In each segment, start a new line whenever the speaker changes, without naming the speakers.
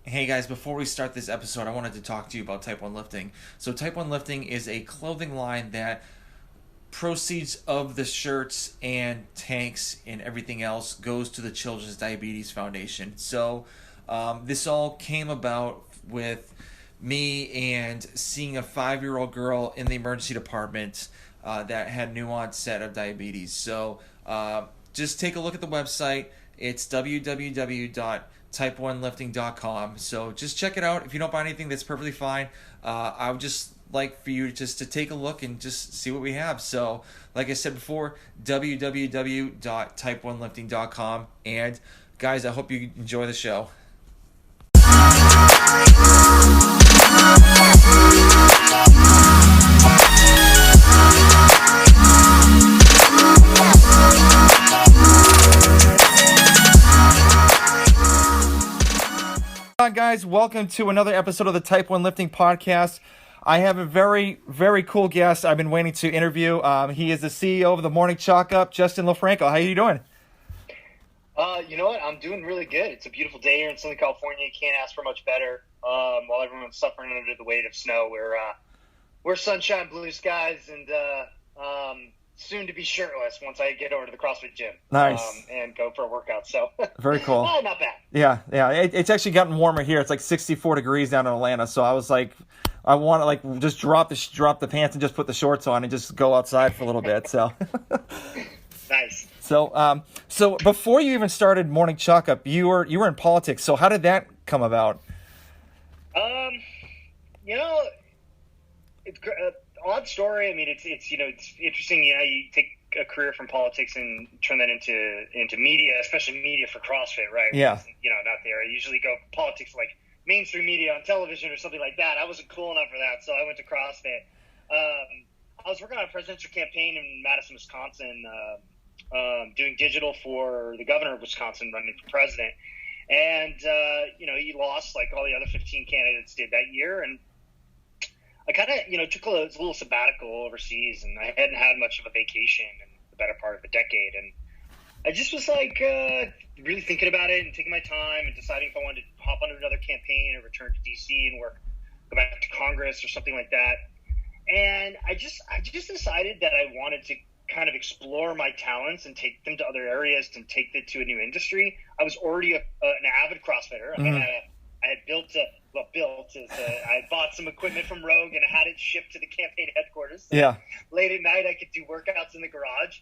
Hey guys, before we start this episode, I wanted to talk to you about Type 1 Lifting. So, Type 1 Lifting is a clothing line that proceeds of the shirts and tanks and everything else goes to the Children's Diabetes Foundation. This all came about with me and seeing a 5-year-old girl in the emergency department that had new onset of diabetes. Just take a look at the website. It's www.type1lifting.com. So just check it out. If you don't buy anything, that's perfectly fine. I would just like for you just to take a look and just see what we have. So, like I said before, www.type1lifting.com. And guys, I hope you enjoy the show. Hi guys, welcome to another episode of the Type 1 Lifting Podcast. I have a very, very cool guest I've been waiting to interview. He is the CEO of the Morning Chalk Up, Justin LoFranco. How are you doing?
You know what? I'm doing really good. It's a beautiful day here in Southern California. You can't ask for much better. While everyone's suffering under the weight of snow, we're sunshine, blue skies, and soon to be shirtless once I get over to the CrossFit gym.
Nice.
And go for a workout. So
very cool.
Not bad.
Yeah. It's actually gotten warmer here. It's like 64 degrees down in Atlanta. So I was like, I want to like just drop the pants and just put the shorts on and just go outside for a little bit. So
Nice.
So before you even started Morning Chalk Up, you were in politics. So how did that come about?
It's odd story. I mean, it's interesting. You take a career from politics and turn that into media, especially media for CrossFit, right?
Yeah.
Not there. I usually go politics like mainstream media on television or something like that. I wasn't cool enough for that, so I went to CrossFit. I was working on a presidential campaign in Madison, Wisconsin, doing digital for the governor of Wisconsin running for president. And, he lost like all the other 15 candidates did that year. And I kind of, took a little sabbatical overseas, and I hadn't had much of a vacation in the better part of a decade. And I just was like really thinking about it and taking my time and deciding if I wanted to hop on another campaign or return to DC and go back to Congress or something like that. And I just decided that I wanted to kind of explore my talents and take them to other areas and take it to a new industry. I was already an avid CrossFitter.
Mm-hmm.
I bought some equipment from Rogue and I had it shipped to the campaign headquarters. So
Yeah.
Late at night, I could do workouts in the garage.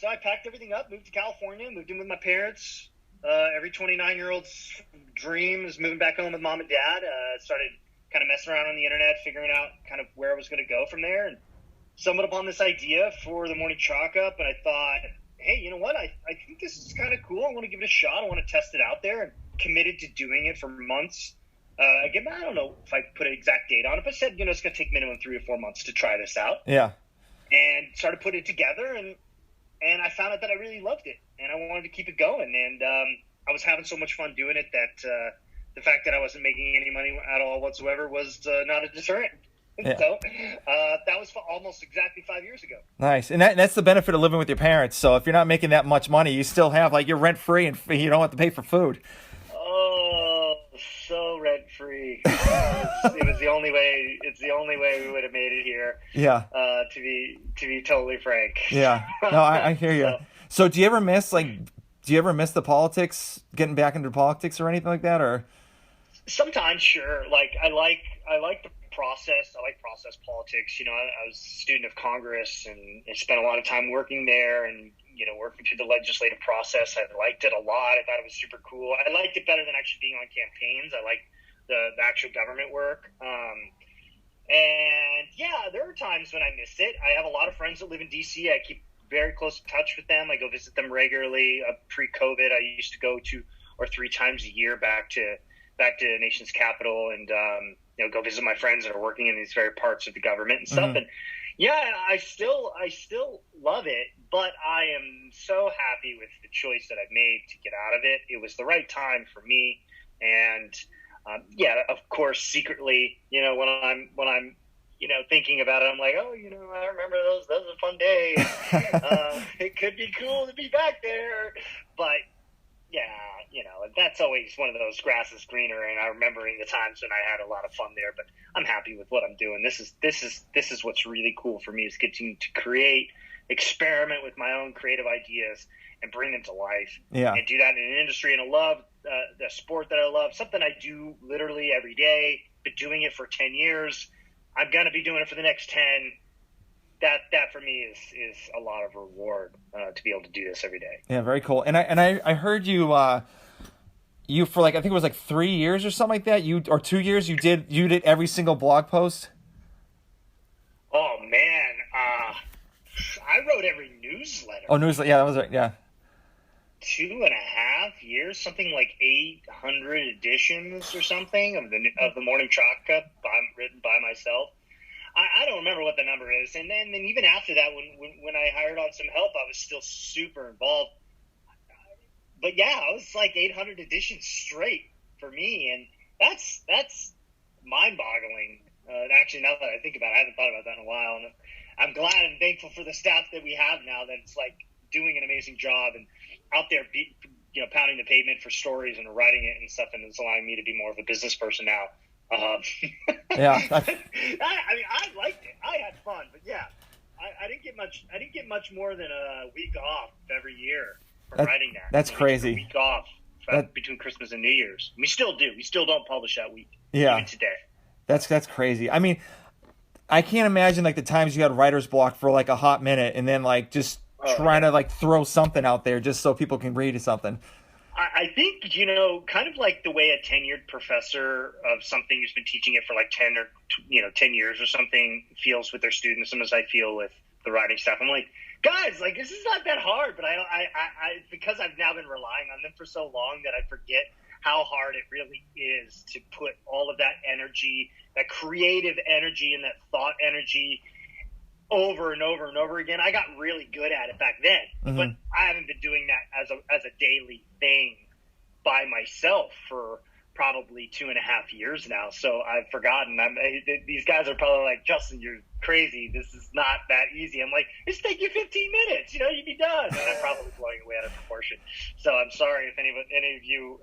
So I packed everything up, moved to California, moved in with my parents. Every 29-year-old's dream is moving back home with mom and dad. Started kind of messing around on the internet, figuring out kind of where I was going to go from there, and stumbled upon this idea for the Morning Chalk Up. And I thought, hey, you know what? I think this is kind of cool. I want to give it a shot. I want to test it out there, and committed to doing it for months. Again, I don't know if I put an exact date on it, but said, it's going to take minimum 3 or 4 months to try this out.
Yeah.
And started putting it together, and I found out that I really loved it, and I wanted to keep it going. And I was having so much fun doing it that the fact that I wasn't making any money at all whatsoever was not a deterrent.
Yeah.
So that was almost exactly 5 years ago.
Nice. And that's the benefit of living with your parents. So if you're not making that much money, you still have like you're rent free and you don't have to pay for food.
Oh, so rent free. It was the only way. It's the only way we would have made it here.
Yeah.
To be totally frank.
Yeah. No, I hear you. So do you ever miss the politics, getting back into politics or anything like that, or?
Sometimes, sure. Like I like the process. I like process politics. I was a student of Congress and I spent a lot of time working there and, working through the legislative process. I liked it a lot. I thought it was super cool. I liked it better than actually being on campaigns. I liked the actual government work. And yeah, there are times when I missed it. I have a lot of friends that live in DC. I keep very close touch with them. I go visit them regularly. Pre-COVID, I used to go 2 or 3 times a year back to the nation's capital and, go visit my friends that are working in these very parts of the government and stuff. Mm-hmm. And yeah, I still love it, but I am so happy with the choice that I've made to get out of it. It was the right time for me. And, of course, secretly, when I'm, thinking about it, I'm like, oh, I remember those. That was a fun day. It could be cool to be back there. But, that's always one of those grass is greener, and I'm remembering the times when I had a lot of fun there. But I'm happy with what I'm doing. This is what's really cool for me, is getting to create, experiment with my own creative ideas, and bring them to life.
Yeah.
And do that in an industry, and I love the sport that I love. Something I do literally every day. Been doing it for 10 years. I'm gonna be doing it for the next 10. That for me is a lot of reward to be able to do this every day.
Yeah, very cool. And I heard you for like, I think it was like 3 years or something like that. Or 2 years you did every single blog post.
Oh man, I wrote every newsletter.
Oh, newsletter. Yeah, that was right. Yeah.
2.5 years, something like 800 editions or something of the Morning Chalk Cup, written by myself. I don't remember what the number is. And then even after that, when I hired on some help, I was still super involved. But yeah, I was like 800 editions straight for me. And that's mind-boggling. Actually, now that I think about it, I haven't thought about that in a while. And I'm glad and thankful for the staff that we have now that's like doing an amazing job and out there, pounding the pavement for stories and writing it and stuff. And it's allowing me to be more of a business person now.
Yeah,
I liked it. I had fun, but yeah, I didn't get much. I didn't get much more than a week off every year for writing that.
That's crazy.
A week off between Christmas and New Year's. We still do. We still don't publish that week.
Yeah,
even today.
That's crazy. I mean, I can't imagine like the times you had writer's block for like a hot minute, and then like just trying to like throw something out there just so people can read something.
I think, kind of like the way a tenured professor of something who's been teaching it for like 10 years or something feels with their students, and as I feel with the writing staff. I'm like, guys, like, this is not that hard, but I because I've now been relying on them for so long that I forget how hard it really is to put all of that energy, that creative energy and that thought energy over and over and over again. I got really good at it back then, but I haven't been doing that as a daily thing by myself for probably 2.5 years now. So I've forgotten. These guys are probably like, Justin, you're crazy. This is not that easy. I'm like, it's take you 15 minutes. You'd be done. And I'm probably blowing away out of proportion. So I'm sorry if any of you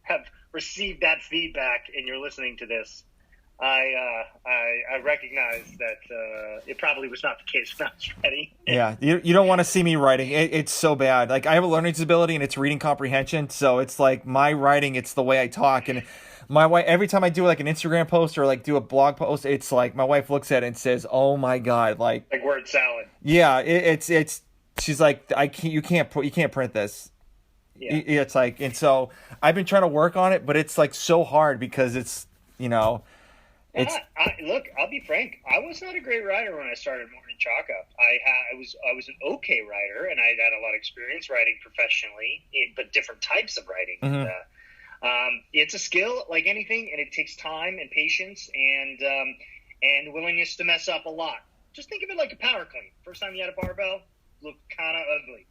have received that feedback and you're listening to this. I recognize that it probably was not the case when I was writing.
Yeah, you don't want to see me writing. It's so bad. Like, I have a learning disability and it's reading comprehension, so it's like my writing, it's the way I talk. And my wife, every time I do like an Instagram post or like do a blog post, it's like my wife looks at it and says, "Oh my God!" Like
word salad.
Yeah, it's she's like, you can't print this.
Yeah.
It's like, and so I've been trying to work on it, but it's like so hard because it's
look, I'll be frank. I was not a great writer when I started Morning Chalk Up. I was an okay writer, and I had a lot of experience writing professionally, but different types of writing.
Mm-hmm.
It's a skill like anything, and it takes time and patience and willingness to mess up a lot. Just think of it like a power clean. First time you had a barbell, looked kind of ugly.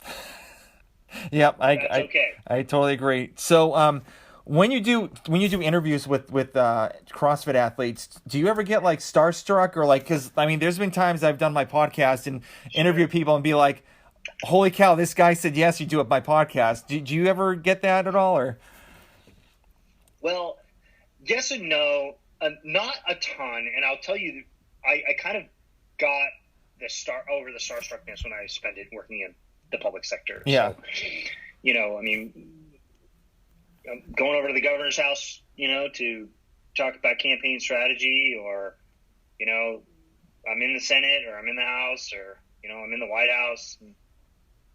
Yep,
okay.
I totally agree. So, when you do interviews with CrossFit athletes, do you ever get like starstruck or like, because I mean, there's been times I've done my podcast and interview people and be like, holy cow, this guy said yes, you do it my podcast. Do you ever get that at all, or?
Well, yes and no, not a ton. And I'll tell you, I kind of got the starstruckness when I spent it working in the public sector.
Yeah.
So, I mean, I'm going over to the governor's house, to talk about campaign strategy, or, I'm in the Senate or I'm in the House or, I'm in the White House. And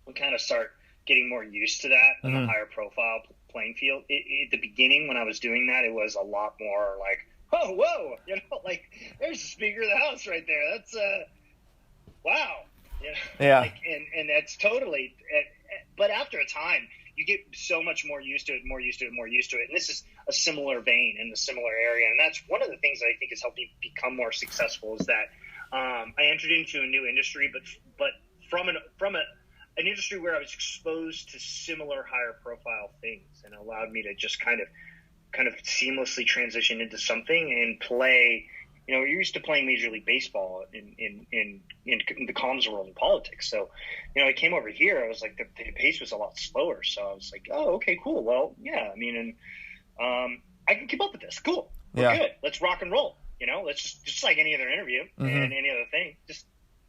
we kind of start getting more used to that in a higher profile playing field. At the beginning when I was doing that, it was a lot more like, oh, whoa, like there's the Speaker of the House right there. That's, wow.
Yeah.
And that's totally, but after a time, you get so much more used to it. And this is a similar vein in the similar area. And that's one of the things that I think has helped me become more successful is that I entered into a new industry, but from an industry where I was exposed to similar higher profile things, and allowed me to just kind of seamlessly transition into something and play you're used to playing Major League Baseball in the comms world and politics. So, I came over here. I was like, the pace was a lot slower. So I was like, oh, okay, cool. Well, yeah, I mean, and I can keep up with this. Cool. We're good. Let's rock and roll. Let's just like any other interview and any other thing.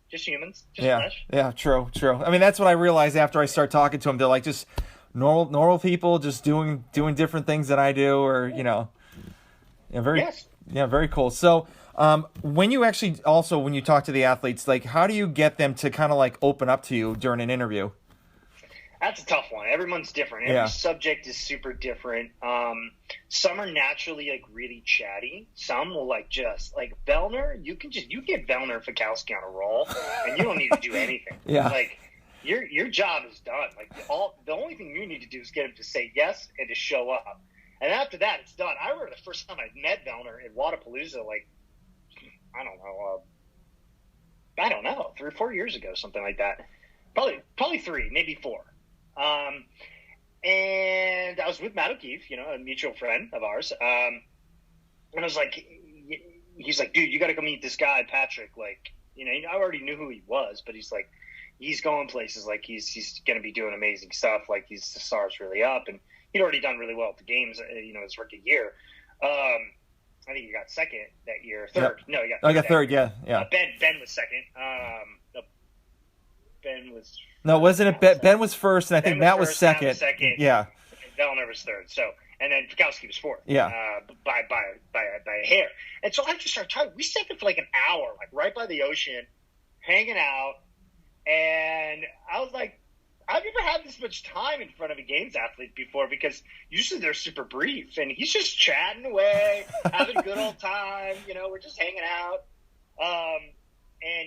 Just humans. Just flesh.
Yeah, true. I mean, that's what I realized after I start talking to them. They're like just normal people, just doing different things that I do, or very cool. So, when you talk to the athletes, like, how do you get them to kind of like open up to you during an interview?
That's a tough one. Everyone's different. Every subject is super different. Some are naturally like really chatty. Some will like just like Vellner. You get Vellner Fikowski on a roll, and you don't need to do anything. Like your job is done. Like the only thing you need to do is get him to say yes and to show up. And after that, it's done. I remember the first time I met Vellner at Wadapalooza, like, I don't know, 3 or 4 years ago, something like that. Probably 3, maybe 4. And I was with Matt O'Keefe, a mutual friend of ours. And I was like, he's like, dude, you got to go meet this guy, Patrick. Like, I already knew who he was, but he's like, he's going places. Like, he's going to be doing amazing stuff. Like, the star's really up. And he'd already done really well at the games, his rookie year. I think he got second that year. Third. Yep. No, he got third.
I got third, yeah.
Ben was second. Ben was...
No, wasn't it? Ben was first, and I think Matt was second. Yeah.
And Vellner was third. So, and then Fikowski was fourth.
Yeah.
By a hair. And so I just started talking. We sat there for like an hour, like right by the ocean, hanging out. And I was like, I've never had this much time in front of a games athlete before, because usually they're super brief, and he's just chatting away, having a good old time. We're just hanging out. And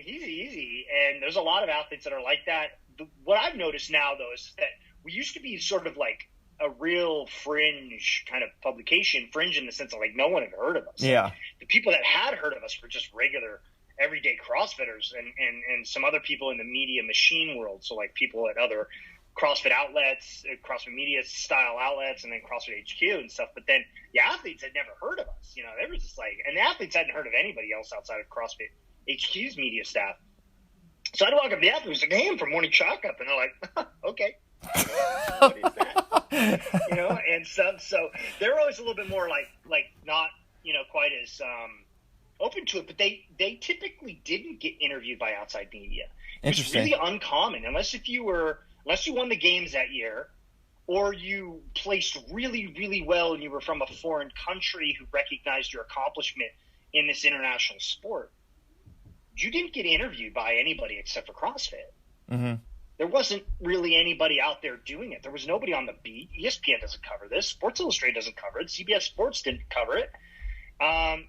he's easy. And there's a lot of athletes that are like that. What I've noticed now, though, is that we used to be sort of like a real fringe kind of publication, fringe in the sense of like no one had heard of us.
Yeah.
The people that had heard of us were just regular, everyday CrossFitters and some other people in the media machine world. So like people at other CrossFit outlets, CrossFit media style outlets, and then CrossFit HQ and stuff. But then the athletes had never heard of us. They were just like, and the athletes hadn't heard of anybody else outside of CrossFit HQ's media staff. So I'd walk up to the athlete, like, hey, I'm from Morning Chalk Up. And they're like, okay. What is that? And so they're always a little bit more like not, quite as open to it. But they typically didn't get interviewed by outside media. It's really uncommon, unless you won the games that year, or you placed really, really well and you were from a foreign country who recognized your accomplishment in this international sport. You didn't get interviewed by anybody except for CrossFit.
Mm-hmm.
There wasn't really anybody out there doing it. There was nobody on the beat. ESPN doesn't cover this. Sports Illustrated doesn't cover it. CBS Sports didn't cover it. And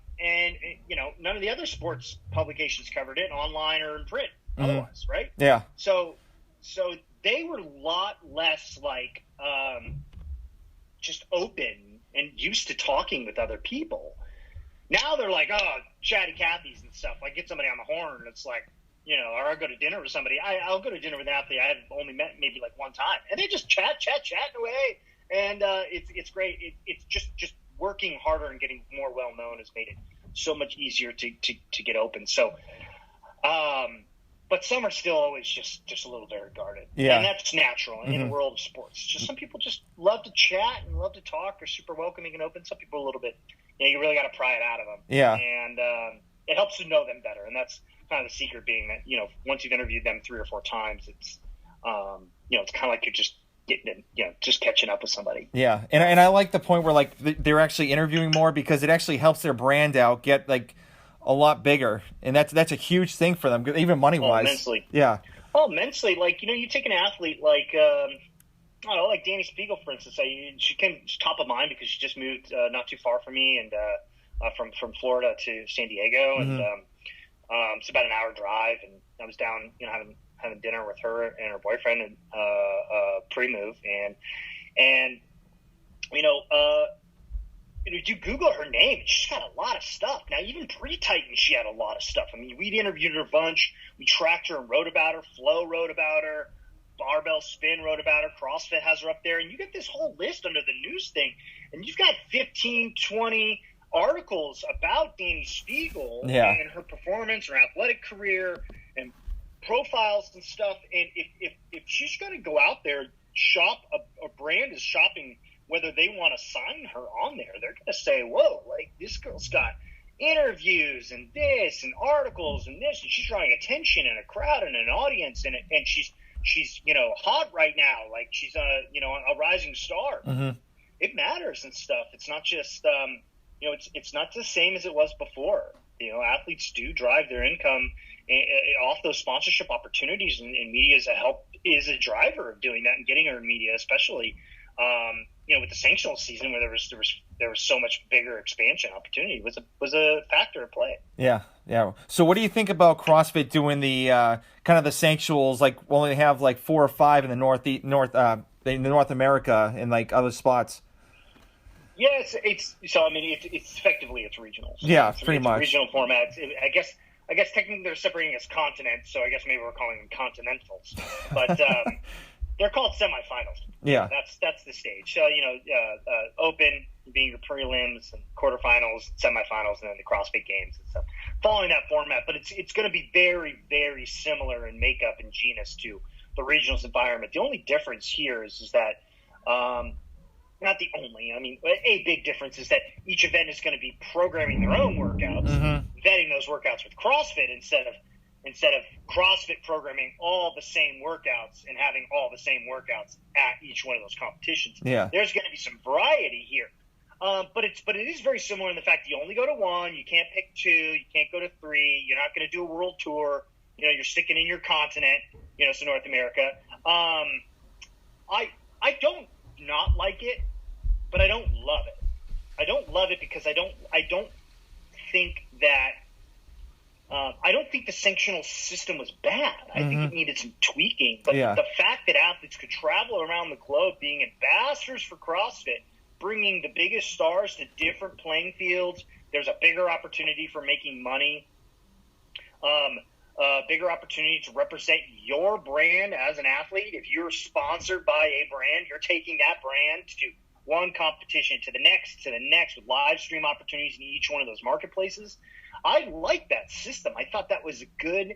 none of the other sports publications covered it, online or in print, otherwise, right?
Yeah.
So they were a lot less like just open and used to talking with other people. Now they're like, oh, chatty Cathy's and stuff. Like, get somebody on the horn, and it's like, or I'll go to dinner with somebody. I'll go to dinner with an athlete I have only met maybe like one time, and they just chatting away, and it's great. It's just working harder and getting more well known has made it so much easier to get open. So, but some are still always just a little very guarded, and that's natural in the world of sports. Just some people just love to chat and love to talk, are super welcoming and open. Some people are a little bit. You really got to pry it out of them.
Yeah.
And it helps to know them better. And that's kind of the secret, being that, once you've interviewed them 3 or 4 times, it's, it's kind of like you're just getting, just catching up with somebody.
Yeah. And I like the point where, like, they're actually interviewing more, because it actually helps their brand out get, like, a lot bigger. And that's a huge thing for them, even money-wise.
Immensely.
Yeah.
Oh, immensely. Like, you take an athlete like I don't know, like Danny Spiegel, for instance. She's top of mind because she just moved not too far from me, and from Florida to San Diego, and it's about an hour drive. And I was down, having dinner with her and her boyfriend and pre-move, and you Google her name, she's got a lot of stuff. Now, even pre-Titan, she had a lot of stuff. I mean, we'd interviewed her a bunch. We tracked her and wrote about her. Flo wrote about her. Barbell Spin wrote about her. CrossFit has her up there. And you get this whole list under the news thing. And you've got 15, 20 articles about Dani Spiegel and her performance, her athletic career, and profiles and stuff. And if she's going to go out there, shop, a brand is shopping whether they want to sign her on there, they're going to say, whoa, like, this girl's got interviews and this and articles and this, and she's drawing attention and a crowd and an audience, and she's hot right now, like she's a rising star. It matters and stuff. It's not just it's not the same as it was before. Athletes do drive their income off those sponsorship opportunities, and media is a driver of doing that and getting her in media, especially with the sanctional season where there was so much bigger expansion opportunity was a factor at play.
Yeah. So what do you think about CrossFit doing the kind of the sanctionals, like only have like 4 or 5 in the North America and like other spots?
Yeah, it's effectively it's regionals.
Yeah,
it's
pretty much
regional formats. I guess technically they're separating as continents, so I guess maybe we're calling them continentals, but they're called semifinals.
Yeah,
that's the stage. So open being your prelims and quarterfinals, semifinals, and then the CrossFit Games and stuff. Following that format, but it's going to be very, very similar in makeup and genus to the regionals environment. The only difference here is that. Not the only. I mean, a big difference is that each event is going to be programming their own workouts, vetting those workouts with CrossFit instead of CrossFit programming all the same workouts and having all the same workouts at each one of those competitions.
Yeah.
There's going to be some variety here. But it is very similar in the fact that you only go to 1, you can't pick 2, you can't go to 3, you're not going to do a world tour, you're sticking in your continent, so North America. I don't not like it, but I don't love it. I don't love it because I don't think that I don't think the sanctional system was bad. I think it needed some tweaking. But the fact that athletes could travel around the globe being ambassadors for CrossFit, bringing the biggest stars to different playing fields, there's a bigger opportunity for making money, bigger opportunity to represent your brand as an athlete. If you're sponsored by a brand, you're taking that brand to one competition to the next with live stream opportunities in each one of those marketplaces. I like that system. I thought that was a good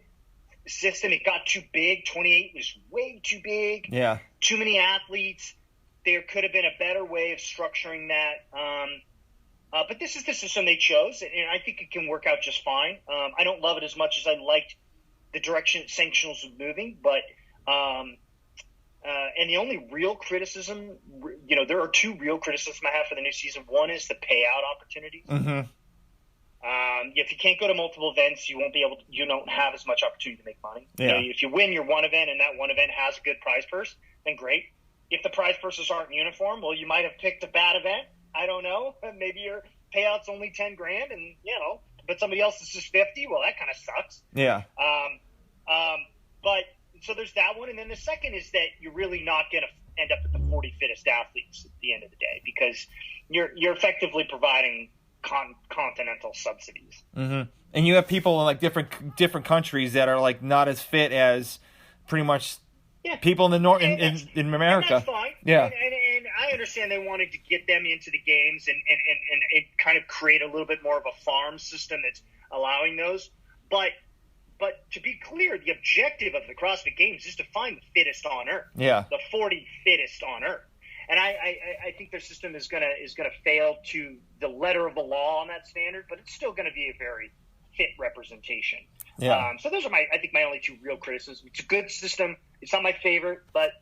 system. It got too big. 28 was way too big.
Yeah.
Too many athletes. There could have been a better way of structuring that. But this is the system they chose, and I think it can work out just fine. I don't love it as much as I liked the direction sanctionals was moving, but and the only real criticism, there are 2 real criticisms I have for the new season. One is the payout opportunities. If you can't go to multiple events, you don't have as much opportunity to make money.
Yeah.
If you win your one event and that one event has a good prize purse, then great. If the prize purses aren't uniform, well, you might have picked a bad event. I don't know. Maybe your payout's only $10,000, and but somebody else is just 50. Well, that kind of sucks.
Yeah.
But so there's that one, and then the second is that you're really not going to end up with the 40 fittest athletes at the end of the day, because you're effectively providing continental subsidies.
And you have people in like different countries that are like not as fit as pretty much people in the north in America.
And that's fine.
Yeah.
And I understand they wanted to get them into the games and kind of create a little bit more of a farm system that's allowing those. But to be clear, the objective of the CrossFit Games is to find the fittest on earth.
Yeah.
The 40 fittest on earth. And I think their system is gonna fail to the letter of the law on that standard, but it's still gonna be a very fit representation.
Yeah.
So those are my only 2 real criticisms. It's a good system. It's not my favorite, but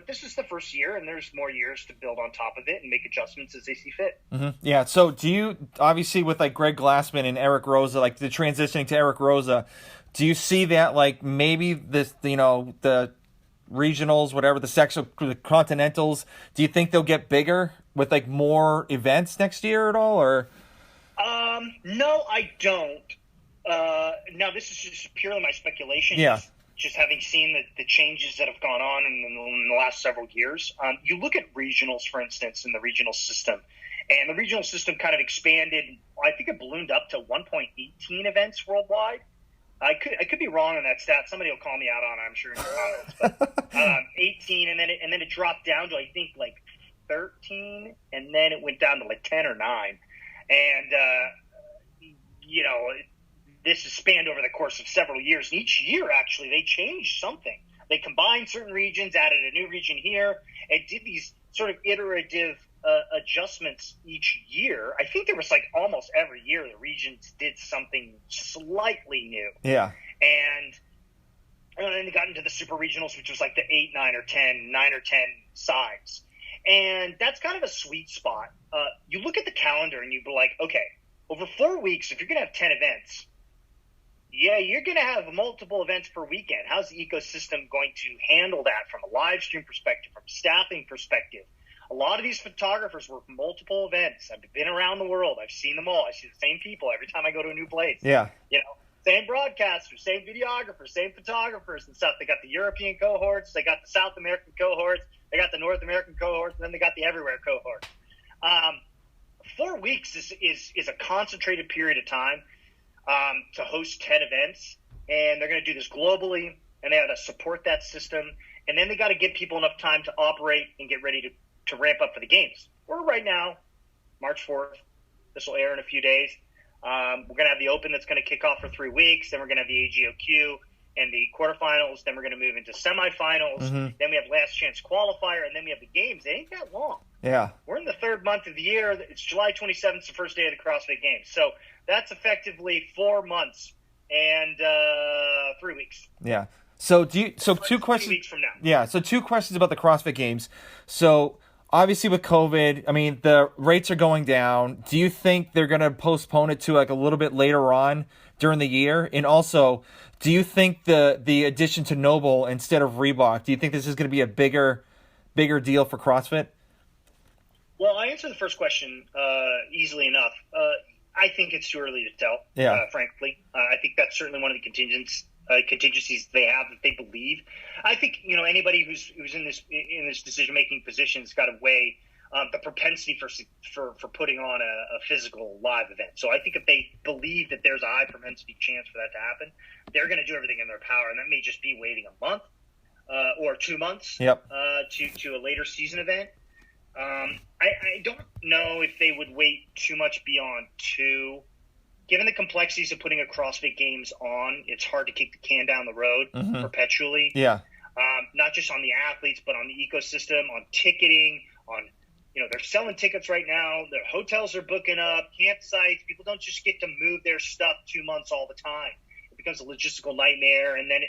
this is the first year, and there's more years to build on top of it and make adjustments as they see fit.
Yeah. So do you, obviously with like Greg Glassman and Eric Rosa, like the transitioning to Eric Rosa, do you see that like maybe this, the regionals, whatever, the continentals, do you think they'll get bigger with like more events next year at all, or?
No, I don't. Now this is just purely my speculation.
Yeah.
Just having seen the changes that have gone on in the last several years. You look at regionals, for instance, in the regional system, and the regional system kind of expanded. I think it ballooned up to 1.18 events worldwide. I could be wrong on that stat. Somebody will call me out on it, I'm sure, in the comments. But 18, and then it dropped down to I think like 13, and then it went down to like 10 or 9. And, this is spanned over the course of several years. And each year, actually, they changed something. They combined certain regions, added a new region here, and did these sort of iterative adjustments each year. I think there was like almost every year the regions did something slightly new.
Yeah.
And then they got into the super regionals, which was like the 8, 9 or 10 size. And that's kind of a sweet spot. You look at the calendar and you'd be like, okay, over 4 weeks, if you're going to have 10 events, you're going to have multiple events per weekend. How's the ecosystem going to handle that from a live stream perspective, from a staffing perspective? A lot of these photographers work multiple events. I've been around the world. I've seen them all. I see the same people every time I go to a new place.
Yeah.
Same broadcasters, same videographers, same photographers and stuff. They got the European cohorts. They got the South American cohorts. They got the North American cohorts. And then they got the everywhere cohort. 4 weeks is a concentrated period of time to host 10 events. And they're going to do this globally. And they have to support that system. And then they got to give people enough time to operate and get ready to ramp up for the games. We're right now, March 4th. This will air in a few days. We're going to have the Open that's going to kick off for 3 weeks. Then we're going to have the AGOQ and the quarterfinals. Then we're going to move into semifinals.
Mm-hmm.
Then we have last chance qualifier. And then we have the games. It ain't that long.
Yeah.
We're in the third month of the year. It's July 27th, the first day of the CrossFit Games. So that's effectively 4 months and 3 weeks.
Yeah. So two questions.
2 weeks from now.
Yeah. So 2 questions about the CrossFit Games. So obviously with COVID, I mean, the rates are going down. Do you think they're going to postpone it to like a little bit later on during the year? And also, do you think the addition to Noble instead of Reebok, do you think this is going to be a bigger deal for CrossFit?
Well, I answer the first question easily enough. I think it's too early to tell, frankly. I think that's certainly one of the contingencies they have that they believe. I think anybody who's in this decision making position has got to weigh the propensity for putting on a physical live event. So I think if they believe that there's a high propensity chance for that to happen, they're going to do everything in their power, and that may just be waiting a month or 2 months to a later season event. I don't know if they would wait too much beyond 2. Given the complexities of putting a CrossFit Games on, it's hard to kick the can down the road perpetually.
Yeah.
Not just on the athletes, but on the ecosystem, on ticketing, on, they're selling tickets right now. Their hotels are booking up, campsites. People don't just get to move their stuff 2 months all the time. It becomes a logistical nightmare. And then,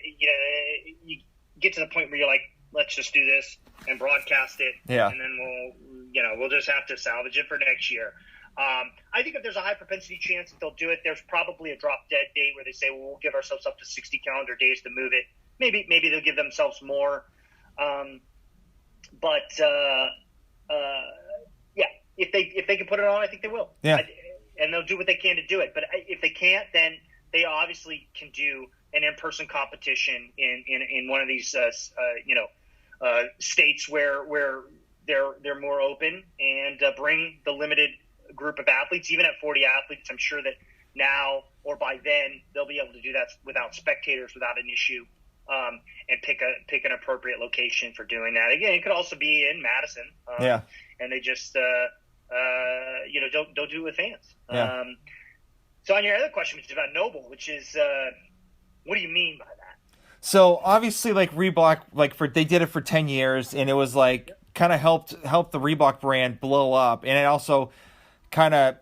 you get to the point where you're like, let's just do this and broadcast it.
Yeah.
And then we'll just have to salvage it for next year. I think if there's a high propensity chance that they'll do it, there's probably a drop dead date where they say, well, we'll give ourselves up to 60 calendar days to move it. Maybe they'll give themselves more. If they can put it on, I think they will.
Yeah.
And they'll do what they can to do it. But if they can't, then they obviously can do an in-person competition in one of these, states where they're more open and bring the limited group of athletes. Even at 40 athletes, I'm sure that now or by then they'll be able to do that without spectators, without an issue, and pick an appropriate location for doing that. Again, it could also be in Madison. And they just don't do it with fans.
Yeah.
So on your other question, which is about Noble, which is what do you mean by that?
So obviously, like Reebok, they did it for 10 years, and it was like kind of helped the Reebok brand blow up, and it also kind of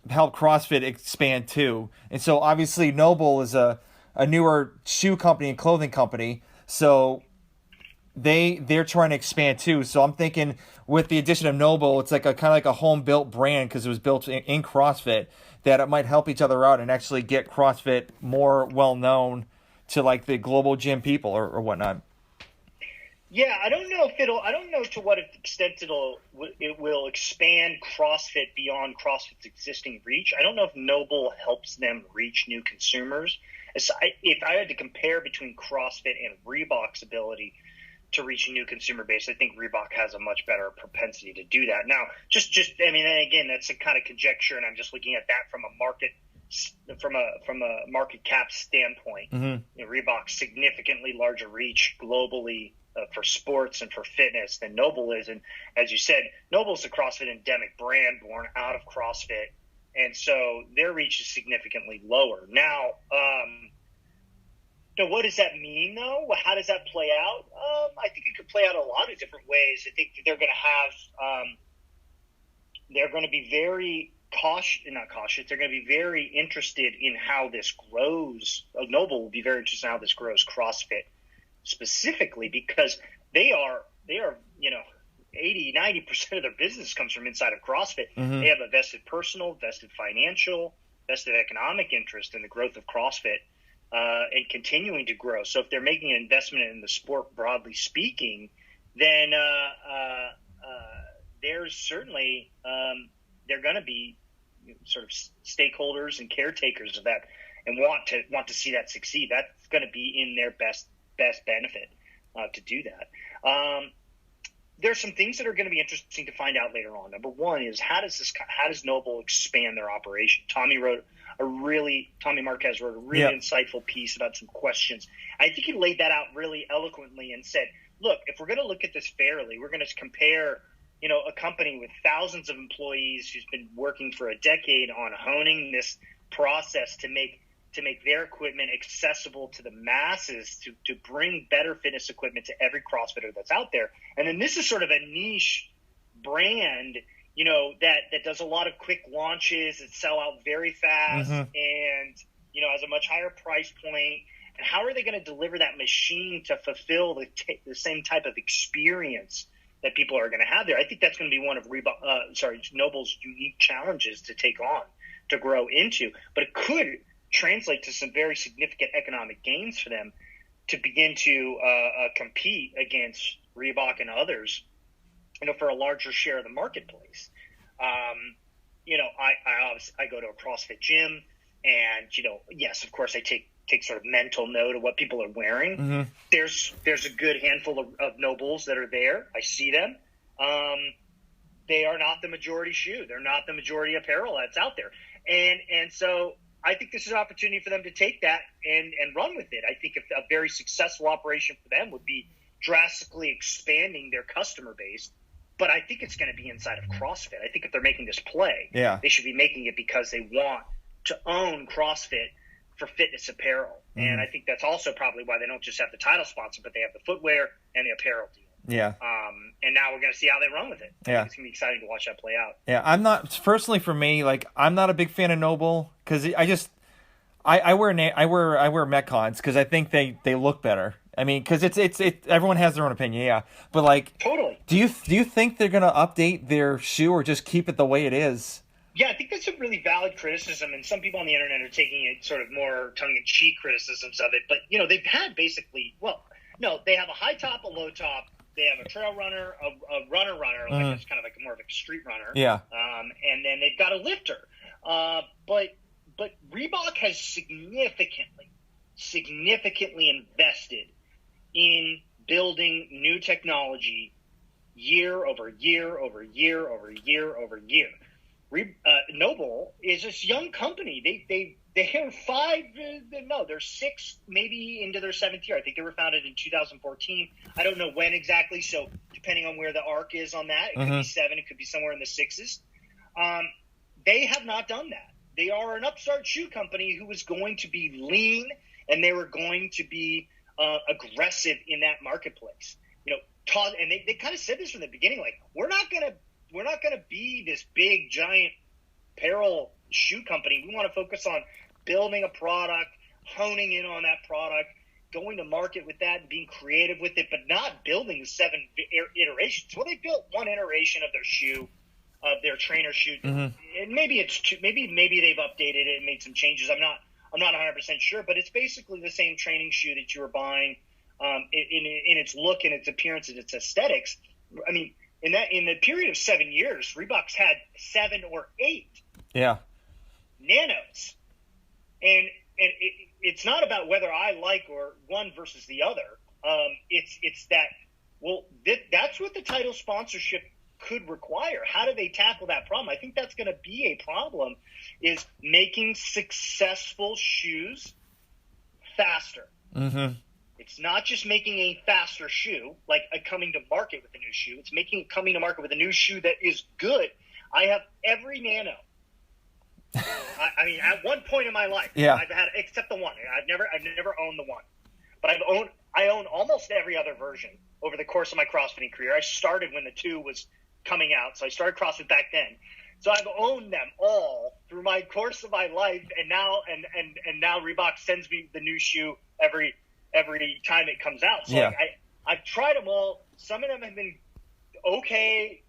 helped CrossFit expand too. And so obviously, Noble is a newer shoe company and clothing company, so they're trying to expand too. So I'm thinking with the addition of Noble, it's like a kind of like a home built brand because it was built in CrossFit, that it might help each other out and actually get CrossFit more well known to like the global gym people or whatnot.
Yeah, I don't know to what extent it will expand CrossFit beyond CrossFit's existing reach. I don't know if Noble helps them reach new consumers. If I had to compare between CrossFit and Reebok's ability to reach a new consumer base, I think Reebok has a much better propensity to do that. Now, again, that's a kind of conjecture, and I'm just looking at that from a market cap standpoint. Mm-hmm. Reebok's significantly larger reach globally for sports and for fitness than Noble is. And as you said, Noble's a CrossFit endemic brand born out of CrossFit And so their reach is significantly lower. Now, so what does that mean, though? How does that play out? I think it could play out a lot of different ways. I think that they're going to have they're going to be very not cautious. They're going to be very interested in how this grows. Noble will be very interested in how this grows CrossFit specifically, because they are 80-90% of their business comes from inside of CrossFit. They have a vested personal, vested financial, vested economic interest in the growth of CrossFit and continuing to grow. So if they're making an investment in the sport, broadly speaking, then there's certainly they're going to be sort of stakeholders and caretakers of that, and want to see that succeed. That's going to be in their best benefit to do that. There's some things that are going to be interesting to find out later on. Number one is how does Noble expand their operation? Tommy Marquez wrote a really insightful piece about some questions. I think he laid that out really eloquently and said, look, if we're going to look at this fairly, we're going to compare, a company with thousands of employees who's been working for a decade on honing this process to make their equipment accessible to the masses, to bring better fitness equipment to every CrossFitter that's out there. And then this is sort of a niche brand, that does a lot of quick launches that sell out very fast and, has a much higher price point. And how are they going to deliver that machine to fulfill the same type of experience that people are going to have there? I think that's going to be one of Noble's unique challenges to take on, to grow into. But it could translate to some very significant economic gains for them to begin to compete against Reebok and others, for a larger share of the marketplace. I go to a CrossFit gym, and yes, of course, I take sort of mental note of what people are wearing. There's a good handful of Nobles that are there. I see them. They are not the majority shoe. They're not the majority apparel that's out there, and so I think this is an opportunity for them to take that and run with it. I think if a very successful operation for them would be drastically expanding their customer base. But I think it's going to be inside of CrossFit. I think if they're making this play, they should be making it because they want to own CrossFit for fitness apparel. And I think that's also probably why they don't just have the title sponsor, but they have the footwear and the apparel deal.
Yeah.
And now we're going to see how they run with it.
Yeah.
It's going to be exciting to watch that play out.
Yeah. I'm not, personally for me, I'm not a big fan of Noble because I wear Metcons because I think they look better. I mean, because it's everyone has their own opinion, yeah. But
totally.
Do you think they're gonna update their shoe or just keep it the way it is?
Yeah, I think that's a really valid criticism, and some people on the internet are taking it sort of more tongue-in-cheek criticisms of it. But they've had they have a high top, a low top. They have a trail runner, a runner, it's kind of like more of a street runner.
Yeah.
And then they've got a lifter. But Reebok has significantly invested in building new technology year over year over year over year over year. Noble is this young company. They're 6, maybe into their 7th year. I think they were founded in 2014. I don't know when exactly, so depending on where the arc is on that, it could be 7, it could be somewhere in the 6s. They have not done that. They are an upstart shoe company who is going to be lean, and they were going to be aggressive in that marketplace. And they kind of said this from the beginning, we're not gonna be this big giant apparel shoe company. We want to focus on building a product, honing in on that product, going to market with that, and being creative with it, but not building 7 iterations. Well, they built 1 iteration of their shoe, of their trainer shoe. And maybe it's 2. Maybe they've updated it and made some changes. I'm not 100% sure, but it's basically the same training shoe that you were buying in its look and its appearance and its aesthetics. I mean, in the period of 7 years, Reebok's had 7 or 8 nanos. And it's not about whether I like or one versus the other. It's that, that's what the title sponsorship could require. How do they tackle that problem? I think that's going to be a problem, is making successful shoes faster. It's not just making a faster shoe, like coming to market with a new shoe. It's coming to market with a new shoe that is good. I have every Nano I mean, at one point in my life,
Yeah.
I've had, except the one. I've never owned the one, but I own almost every other version over the course of my CrossFitting career. I started when the 2 was coming out, so I started CrossFit back then. So I've owned them all through my course of my life, and now now Reebok sends me the new shoe every time it comes out. So
Yeah.
I've tried them all. Some of them have been okay.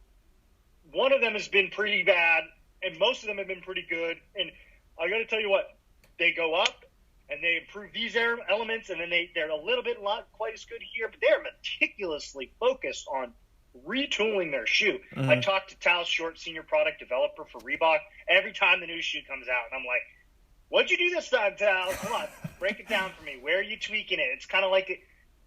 One of them has been pretty bad, and most of them have been pretty good. And I got to tell you what, they go up and they improve these elements, and then they're a little bit not quite as good here, but they're meticulously focused on retooling their shoe.
Mm-hmm.
I talked to Tal Short, senior product developer for Reebok, every time the new shoe comes out, and I'm like, what'd you do this time, Tal? Come on, break it down for me. Where are you tweaking it? It's kind of like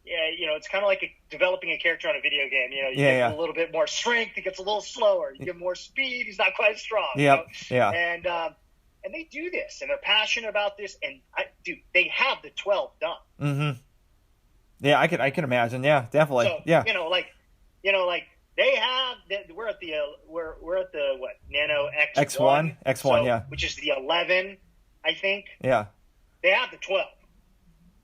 it's kind of like developing a character on a video game. You give him a little bit more strength, he gets a little slower. You give him more speed, he's not quite as strong.
Yep. Yeah.
And they do this, and they're passionate about this. And they have the 12 done.
Mm-hmm. Yeah, I can imagine. Yeah, definitely.
So,
yeah.
They have. We're at the what, Nano
X1,
so,
yeah,
which is the 11, I think.
Yeah.
They have the 12,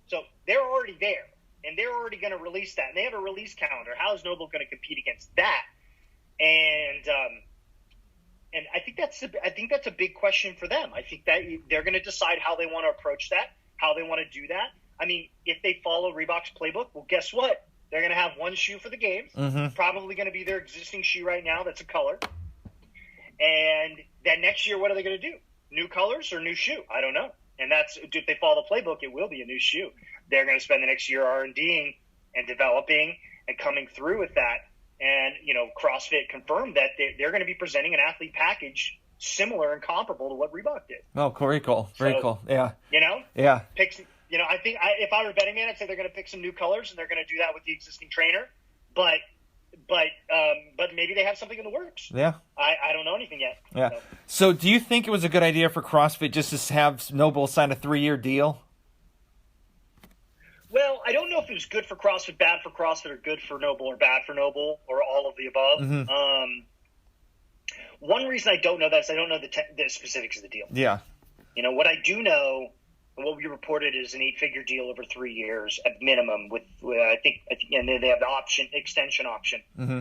so they're already there, and they're already going to release that. And they have a release calendar. How is Noble going to compete against that? And I think that's a big question for them. I think that they're going to decide how they want to approach that, how they want to do that. I mean, if they follow Reebok's playbook, well, guess what? They're going to have one shoe for the games.
Mm-hmm. Probably
going to be their existing shoe right now that's a color. And then next year, what are they going to do? New colors or new shoe? I don't know. And that's, if they follow the playbook, it will be a new shoe. They're going to spend the next year R&Ding and developing and coming through with that. And, CrossFit confirmed that they're going to be presenting an athlete package similar and comparable to what Reebok did.
Oh, very cool. Very cool. Yeah.
Yeah. I think if I were a betting man, I'd say they're going to pick some new colors, and they're going to do that with the existing trainer. But maybe they have something in the works.
Yeah.
I don't know anything yet.
Yeah. So do you think it was a good idea for CrossFit just to have Noble sign a 3-year deal?
Well, I don't know if it was good for CrossFit, bad for CrossFit, or good for Noble, or bad for Noble, or all of the above.
Mm-hmm.
One reason I don't know that is I don't know the specifics of the deal.
Yeah.
What I do know, and what we reported, is an 8-figure deal over 3 years at minimum. With I think, and then they have the extension option.
Mm-hmm.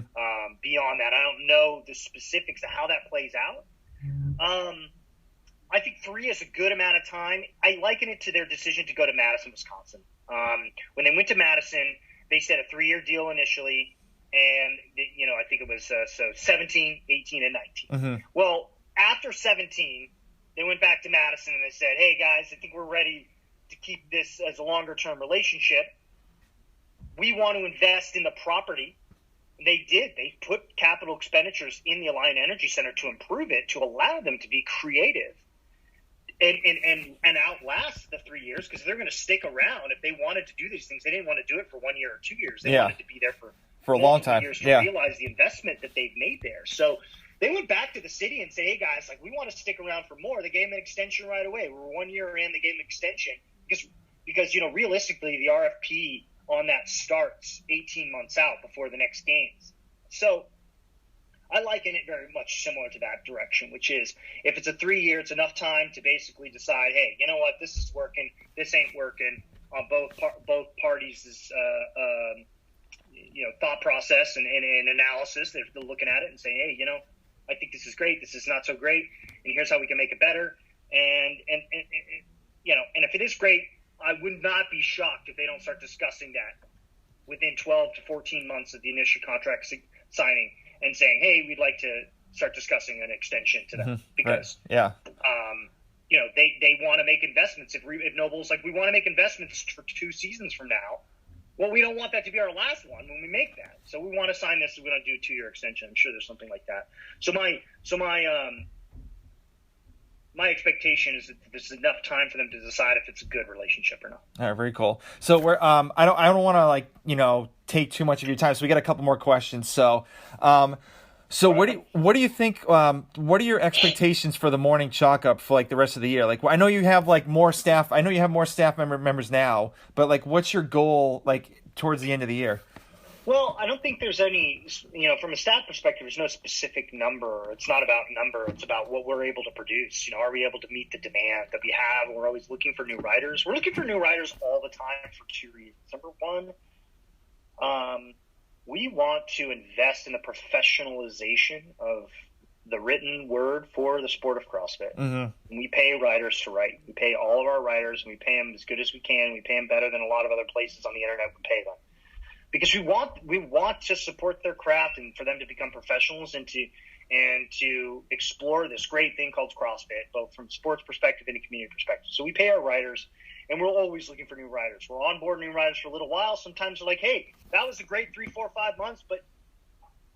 Beyond that, I don't know the specifics of how that plays out. I think 3 is a good amount of time. I liken it to their decision to go to Madison, Wisconsin. When they went to Madison, they said a 3-year deal initially, and I think it was 17, 18, and 19.
Mm-hmm.
Well, after 17, they went back to Madison and they said, "Hey guys, I think we're ready to keep this as a longer-term relationship. We want to invest in the property." They did. They put capital expenditures in the Alliant Energy Center to improve it, to allow them to be creative and outlast the 3 years, because they're going to stick around. If they wanted to do these things, they didn't want to do it for 1 year or 2 years. They wanted to be there for
a long time.
Years to realize the investment that they've made there. So they went back to the city and said, "Hey guys, we want to stick around for more." They gave them an extension right away. We were 1 year in, they gave them an extension because realistically, the RFP on that starts 18 months out before the next games. So I liken it very much similar to that direction, which is, if it's a 3-year, it's enough time to basically decide, hey, you know what, this is working, this ain't working, on both parties' thought process and analysis. They're looking at it and saying, hey, I think this is great, this is not so great, and here's how we can make it better. And if it is great, I would not be shocked if they don't start discussing that within 12 to 14 months of the initial contract signing and saying, hey, we'd like to start discussing an extension to that. Mm-hmm. Because,
right. Yeah.
They want to make investments. If Noble's like, we want to make investments for 2 seasons from now, well, we don't want that to be our last one when we make that. So we want to sign this. We're going to do a 2-year extension. I'm sure there's something like that. So my expectation is that there's enough time for them to decide if it's a good relationship or not.
All right, very cool. So we're I don't want to take too much of your time. So we got a couple more questions. So what do you think? What are your expectations for the morning chalk up for the rest of the year? I know you have more staff. I know you have more staff members now, but what's your goal towards the end of the year?
Well, I don't think there's any, from a stat perspective, there's no specific number. It's not about number. It's about what we're able to produce. Are we able to meet the demand that we have? We're always looking for new writers. We're looking for new writers all the time for two reasons. Number one, we want to invest in the professionalization of the written word for the sport of CrossFit. And we pay writers to write. We pay all of our writers, and we pay them as good as we can. We pay them better than a lot of other places on the internet would pay them. Because we want to support their craft and for them to become professionals and to explore this great thing called CrossFit, both from sports perspective and a community perspective. So we pay our writers, and we're always looking for new writers. We're on board new writers for a little while. Sometimes they're like, hey, that was a great 3, 4, 5 months, but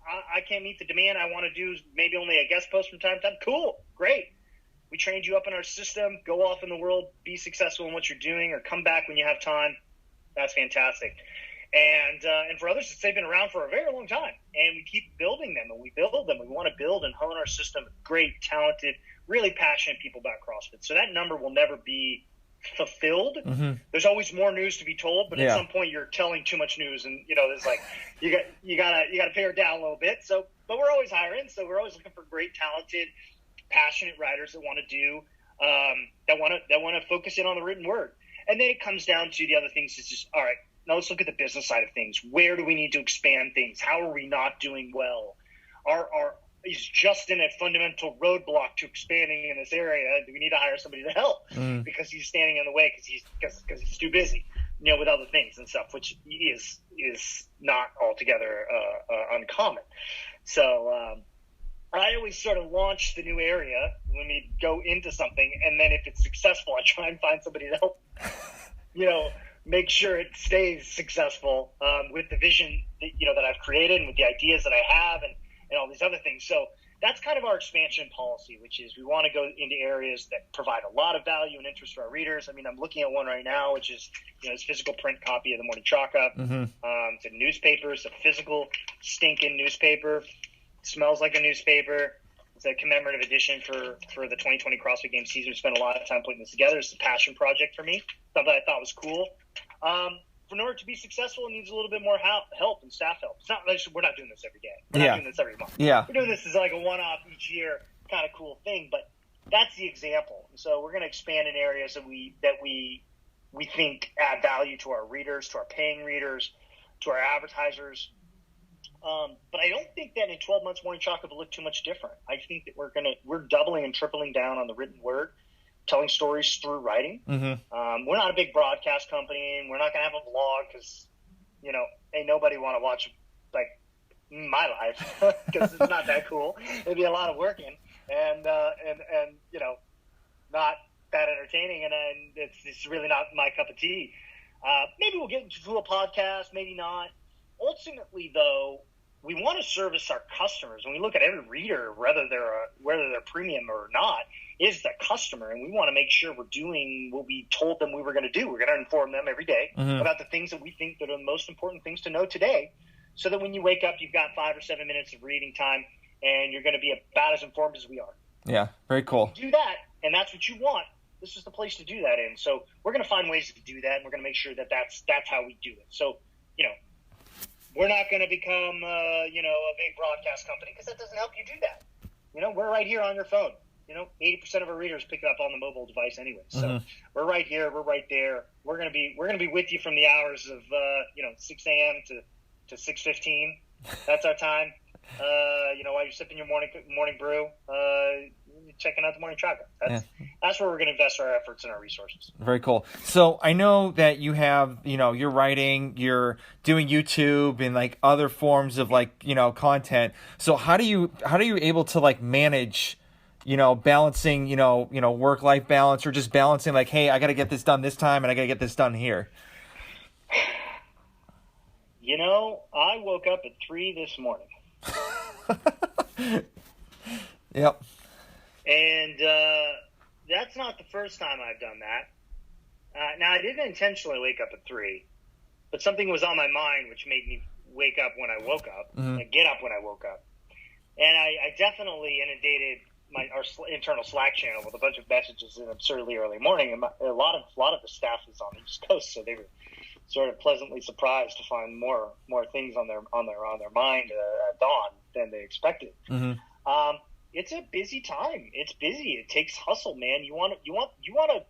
I can't meet the demand. I want to do maybe only a guest post from time to time. Cool, great. We trained you up in our system. Go off in the world, be successful in what you're doing, or come back when you have time. That's fantastic. And for others, they've been around for a very long time, and we keep building them, and we build them. We want to build and hone our system with great, talented, really passionate people about CrossFit. So that number will never be fulfilled. There's always more news to be told, but at some point you're telling too much news, and there's like you gotta pare it down a little bit. So, but we're always hiring, so we're always looking for great, talented, passionate writers that want to do that want to focus in on the written word. And then it comes down to the other things. It's just, all right, now let's look at the business side of things. Where do we need to expand things? How are we not doing well? Is Justin a fundamental roadblock to expanding in this area? Do we need to hire somebody to help because he's standing in the way because he's too busy, with other things and stuff, which is not altogether uncommon. So I always sort of launch the new area when we go into something, and then if it's successful, I try and find somebody to help, make sure it stays successful with the vision that I've created and with the ideas that I have and all these other things. So that's kind of our expansion policy, which is we want to go into areas that provide a lot of value and interest for our readers. I mean, I'm looking at one right now, which is, this physical print copy of the Morning Chalk Up. It's a newspaper. It's a physical stinking newspaper. It smells like a newspaper. It's a commemorative edition for the 2020 CrossFit Games season. We spent a lot of time putting this together. It's a passion project for me. Something I thought was cool. In order to be successful, it needs a little bit more help and staff help. It's not like we're not doing this every day. We're not doing this every month. We're doing this as like a one-off each year kind of cool thing, but that's the example. And so we're going to expand in areas that we think add value to our readers, to our paying readers, to our advertisers. But I don't think that in 12 months, Morning Chalk will look too much different. I think that we're doubling and tripling down on the written word, telling stories through writing. We're not a big broadcast company, and we're not going to have a vlog because, ain't nobody want to watch like my life because it's not that cool. It'd be a lot of working and not that entertaining, and it's really not my cup of tea. Maybe we'll get into a podcast, maybe not. Ultimately, though, we want to service our customers. When we look at every reader, whether they're premium or not, is the customer, and we want to make sure we're doing what we told them we were going to do. We're going to inform them every day about the things that we think that are the most important things to know today, so that when you wake up, you've got 5 or 7 minutes of reading time, and you're going to be about as informed as we are.
Yeah, very cool.
Do that, and that's what you want. This is the place to do that in. So we're going to find ways to do that, and we're going to make sure that that's how we do it. So, we're not going to become, a big broadcast company because that doesn't help you do that. We're right here on your phone. 80% of our readers pick it up on the mobile device anyway. So we're right here. We're right there. We're going to be with you from the hours of, 6 a.m. to 6:15. That's our time. While you're sipping your morning brew, checking out the Morning Chalk Up. That's where we're going to invest our efforts and our resources.
Very cool. So I know that you have, you're writing, you're doing YouTube and like other forms of content. So how do you able to manage, balancing, work-life balance, or just balancing hey, I got to get this done this time and I got to get this done here?
I woke up at 3 this morning.
Yep.
And that's not the first time I've done that. Now, I didn't intentionally wake up at 3, but something was on my mind which made me wake up when I woke up and get up when I woke up. And I definitely inundated our internal Slack channel with a bunch of messages in absurdly early morning. And a lot of the staff is on the East Coast, so they were sort of pleasantly surprised to find more things on their mind at dawn than they expected.
Mm-hmm.
It's a busy time. It's busy. It takes hustle, man. You want to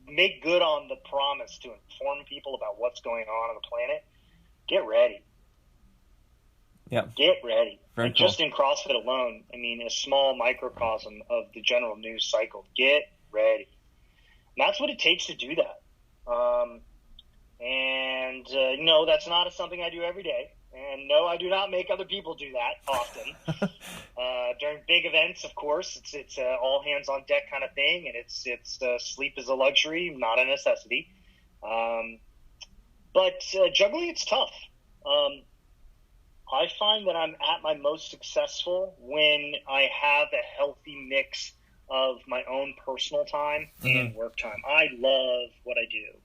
make good on the promise to inform people about what's going on the planet. Get ready.
Yeah.
Get ready.
Very
and
cool.
Just in CrossFit alone, I mean, a small microcosm of the general news cycle. Get ready. And that's what it takes to do that. No, that's not something I do every day. And no, I do not make other people do that often. During big events, of course, it's all hands on deck kind of thing, and it's sleep is a luxury, not a necessity. But juggling, it's tough. I find that I'm at my most successful when I have a healthy mix of my own personal time and work time. I love what I do,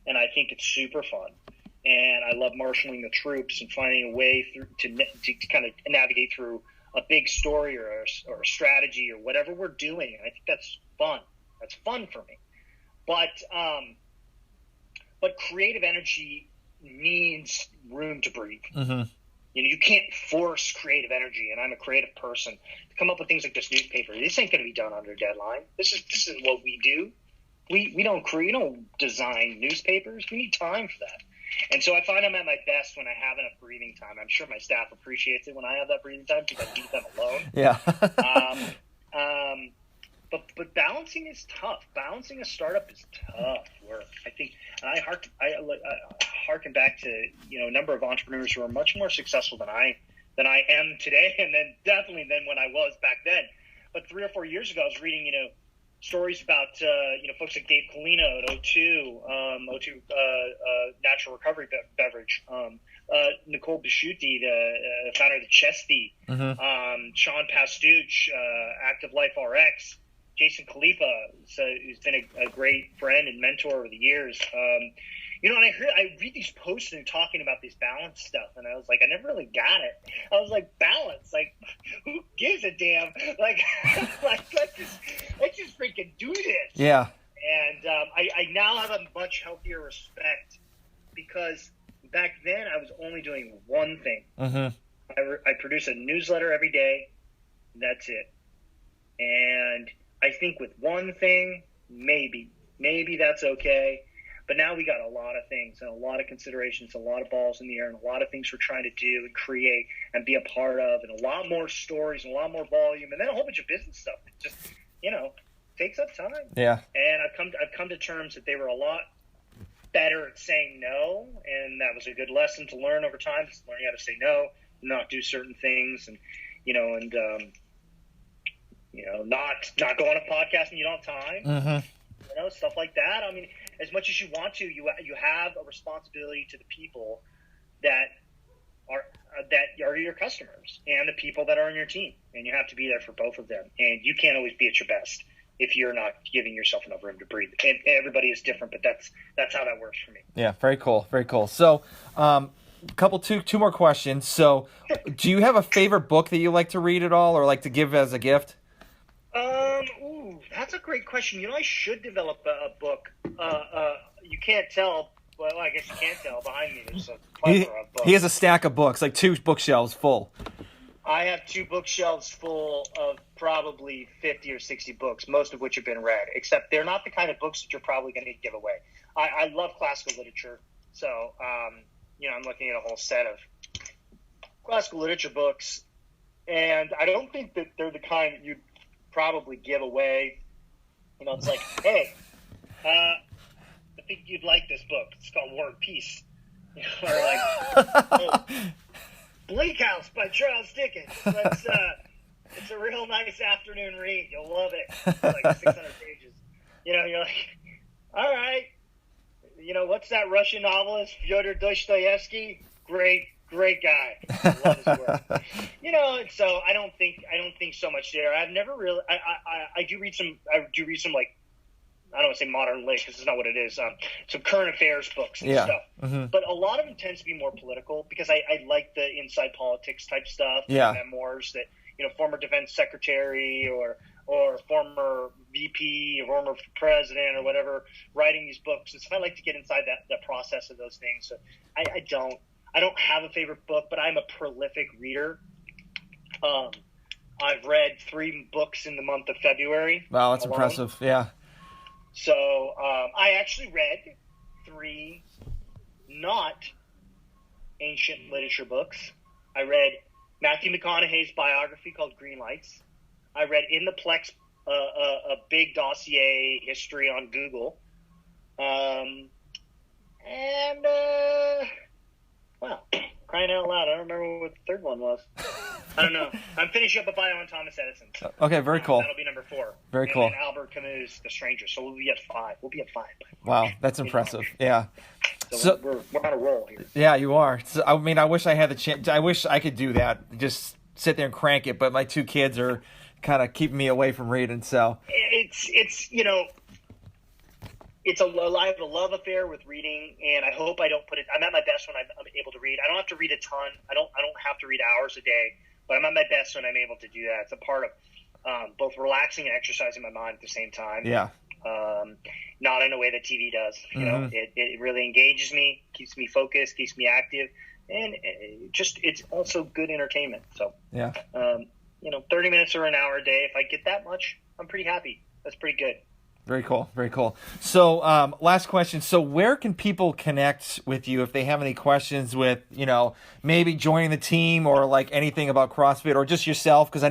and I think it's super fun. And I love marshaling the troops and finding a way to kind of navigate through a big story or a strategy or whatever we're doing. And I think that's fun. That's fun for me. But creative energy needs room to breathe. Mm-hmm. You can't force creative energy, and I'm a creative person, to come up with things like this newspaper. This ain't going to be done under deadline. This is what we do. We don't design newspapers. We need time for that. And so I find I'm at my best when I have enough breathing time. I'm sure my staff appreciates it when I have that breathing time because I leave them alone.
Yeah.
But balancing is tough. Balancing a startup is tough work. I think, and I harken back to a number of entrepreneurs who are much more successful than I am today, and then definitely than when I was back then. But 3 or 4 years ago, I was reading stories about folks like Dave Colino at O2 Natural Recovery Beverage, Nicole Bisciutti, the founder of the Chesty, Sean Pastuch, Active Life RX, Jason Khalifa, who's been a great friend and mentor over the years. And I read these posts and talking about this balance stuff, and I was like, I never really got it. I was like, balance? Like, who gives a damn? Like, let's just freaking do this.
Yeah.
And I now have a much healthier respect because back then I was only doing one thing. I produce a newsletter every day. That's it. And I think with one thing, maybe that's okay. But now we got a lot of things and a lot of considerations, a lot of balls in the air, and a lot of things we're trying to do and create and be a part of, and a lot more stories and a lot more volume, and then a whole bunch of business stuff. It just, takes up time.
Yeah.
And I've come to terms that they were a lot better at saying no, and that was a good lesson to learn over time. Just learning how to say no, not do certain things, and not go on a podcast when you don't have time. Stuff like that. I mean, as much as you want to, you have a responsibility to the people that are your customers and the people that are on your team, and you have to be there for both of them. And you can't always be at your best if you're not giving yourself enough room to breathe. And everybody is different, but that's how that works for me.
Yeah, very cool, very cool. So, two more questions. So, do you have a favorite book that you like to read at all, or like to give as a gift?
That's a great question. I should develop a book. You can't tell. Well, I guess you can't tell. Behind me, there's a plethora of books.
He has a stack of books, like 2 bookshelves full.
I have 2 bookshelves full of probably 50 or 60 books, most of which have been read, except they're not the kind of books that you're probably going to give away. I love classical literature, so I'm looking at a whole set of classical literature books, and I don't think that they're the kind that you'd probably give away. It's like, hey, I think you'd like this book. It's called War and Peace. Or like, Bleak House by Charles Dickens. It's a real nice afternoon read. You'll love it. It's like 600 pages. You're like, all right. What's that Russian novelist, Fyodor Dostoevsky? Great guy. I love his work. So I don't think so much there. I've never really. I do read some like, I don't want to say modern lit because it's not what it is. Some current affairs books and stuff. But a lot of it tends to be more political because I like the inside politics type stuff.
Yeah.
Memoirs that former defense secretary or or former VP or former president or whatever writing these books. And so I like to get inside the process of those things. So I don't have a favorite book, but I'm a prolific reader. I've read 3 books in the month of February.
Wow, that's
alone.
impressive. Yeah.
So I actually read 3 not ancient literature books. I read Matthew McConaughey's biography called Green Lights. I read In the Plex, a big dossier history on Google. Wow, crying out loud, I don't remember what the third one was. I don't know. I'm finishing up a bio on Thomas Edison.
Okay, very cool.
That'll be number 4.
Very cool.
And then Albert Camus' The Stranger. So we'll be at 5.
Wow, that's impressive. Yeah.
So we're on a roll here.
Yeah, you are. So, I mean, I wish I had the chance. I wish I could do that. Just sit there and crank it. But my 2 kids are kind of keeping me away from reading. So
it's I have a love affair with reading, and I hope I don't put it. I'm at my best when I'm able to read. I don't have to read a ton. I don't have to read hours a day, but I'm at my best when I'm able to do that. It's a part of both relaxing and exercising my mind at the same time.
Yeah.
Not in a way that TV does. You know, it really engages me, keeps me focused, keeps me active, and it's also good entertainment. So
yeah.
30 minutes or an hour a day. If I get that much, I'm pretty happy. That's pretty good.
Very cool. Very cool. So, last question. So where can people connect with you if they have any questions with, maybe joining the team or like anything about CrossFit or just yourself? Because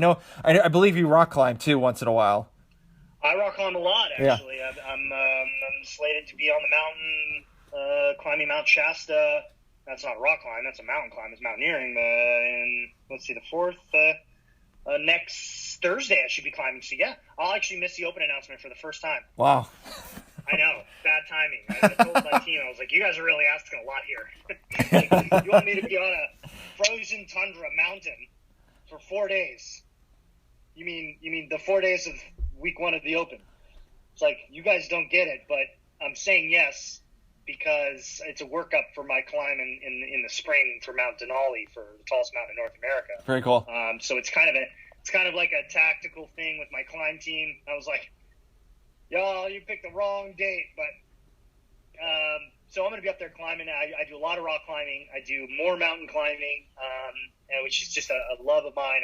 I believe you rock climb too once in a while.
I rock climb a lot, actually.
Yeah.
I'm slated to be on the mountain, climbing Mount Shasta. That's not a rock climb. That's a mountain climb. It's mountaineering. And let's see, the 4th, next Thursday I should be climbing. So yeah, I'll actually miss the open announcement for the first time.
Wow.
I know, bad timing. I told my team, I was like, you guys are really asking a lot here. Like, you want me to be on a frozen tundra mountain for 4 days? You mean the 4 days of week 1 of the open? It's like, you guys don't get it, but I'm saying yes because it's a workup for my climb in the spring for Mount Denali, for the tallest mountain in North America.
Very cool.
So it's kind of like a tactical thing with my climb team. I was like, y'all, you picked the wrong date, but so I'm going to be up there climbing. I do a lot of rock climbing. I do more mountain climbing, which is just a love of mine.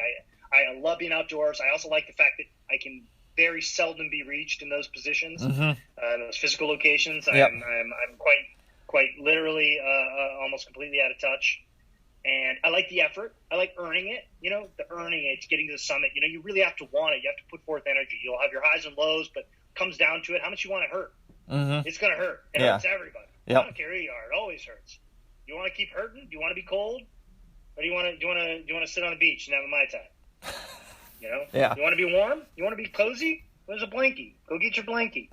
I love being outdoors. I also like the fact that I can very seldom be reached in those positions, those physical locations.
Yep.
I'm quite literally almost completely out of touch. And I like the effort. I like earning it. The earning it, getting to the summit. You really have to want it. You have to put forth energy. You'll have your highs and lows, but it comes down to it. How much you want to hurt? It's going to hurt. It hurts everybody.
Yep.
I don't care who you are. It always hurts. You want to keep hurting? Do you want to be cold? Or do you want to sit on the beach and have a Mai Tai?
Yeah.
You want to be warm? You want to be cozy? There's a blankie. Go get your blankie.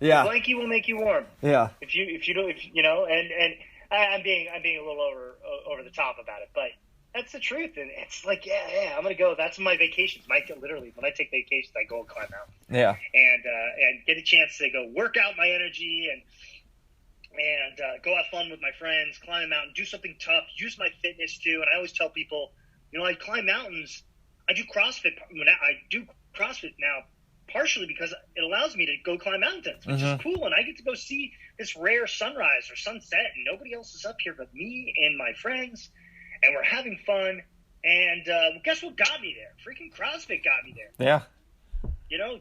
Yeah.
The blankie will make you warm.
Yeah.
If you don't, and I'm being a little over the top about it, but that's the truth. And it's like, yeah, I'm gonna go. That's my vacations. Literally, when I take vacations, I go and climb mountains.
Yeah.
And get a chance to go work out my energy and go have fun with my friends, climb a mountain, do something tough, use my fitness too. And I always tell people, I climb mountains. I do CrossFit. I do CrossFit now partially because it allows me to go climb mountains, which is cool. And I get to go see this rare sunrise or sunset, and nobody else is up here but me and my friends, and we're having fun. And guess what got me there? Freaking CrossFit got me there.
Yeah.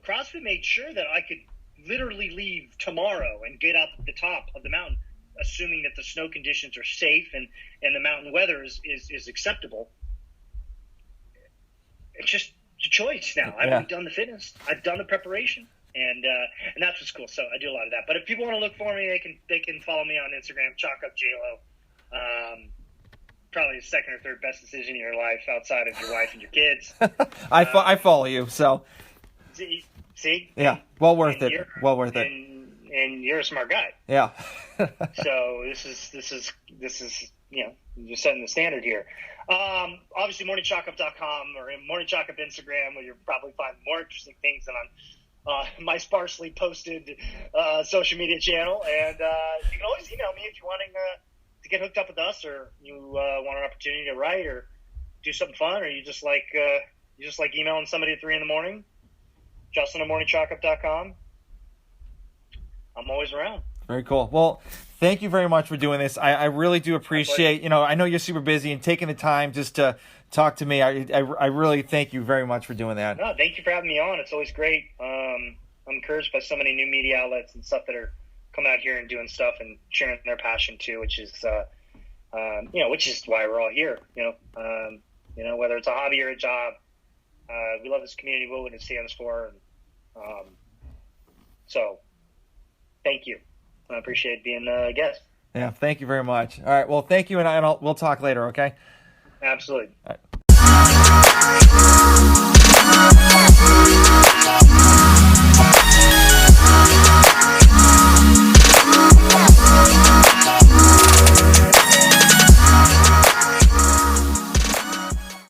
CrossFit made sure that I could literally leave tomorrow and get up at the top of the mountain, assuming that the snow conditions are safe and the mountain weather is acceptable. It's just a choice now. I've already done the fitness. I've done the preparation, and that's what's cool. So I do a lot of that. But if people want to look for me, they can follow me on Instagram, ChalkUpJLo. Probably the second or third best decision in your life outside of your wife and your kids.
I follow you, so
see.
Yeah, well worth it. Well worth it.
And you're a smart guy.
Yeah.
So this is you're setting the standard here. Obviously, morningchalkup.com or Morning Chalkup Instagram, where you'll probably find more interesting things than on my sparsely posted social media channel. And you can always email me if you're wanting to get hooked up with us, or you want an opportunity to write or do something fun, or you just like just like emailing somebody at 3 a.m, justin@morningchalkup.com. I'm always around.
Very cool. Well, thank you very much for doing this. I really do appreciate, I know you're super busy and taking the time just to talk to me. I really thank you very much for doing that.
No, thank you for having me on. It's always great. I'm encouraged by so many new media outlets and stuff that are coming out here and doing stuff and sharing their passion too, which is, which is why we're all here, whether it's a hobby or a job. We love this community, what it stands for. And, so thank you. I appreciate being a guest.
Yeah, thank you very much. All right, well, thank you, and we'll talk later, okay?
Absolutely.
All right.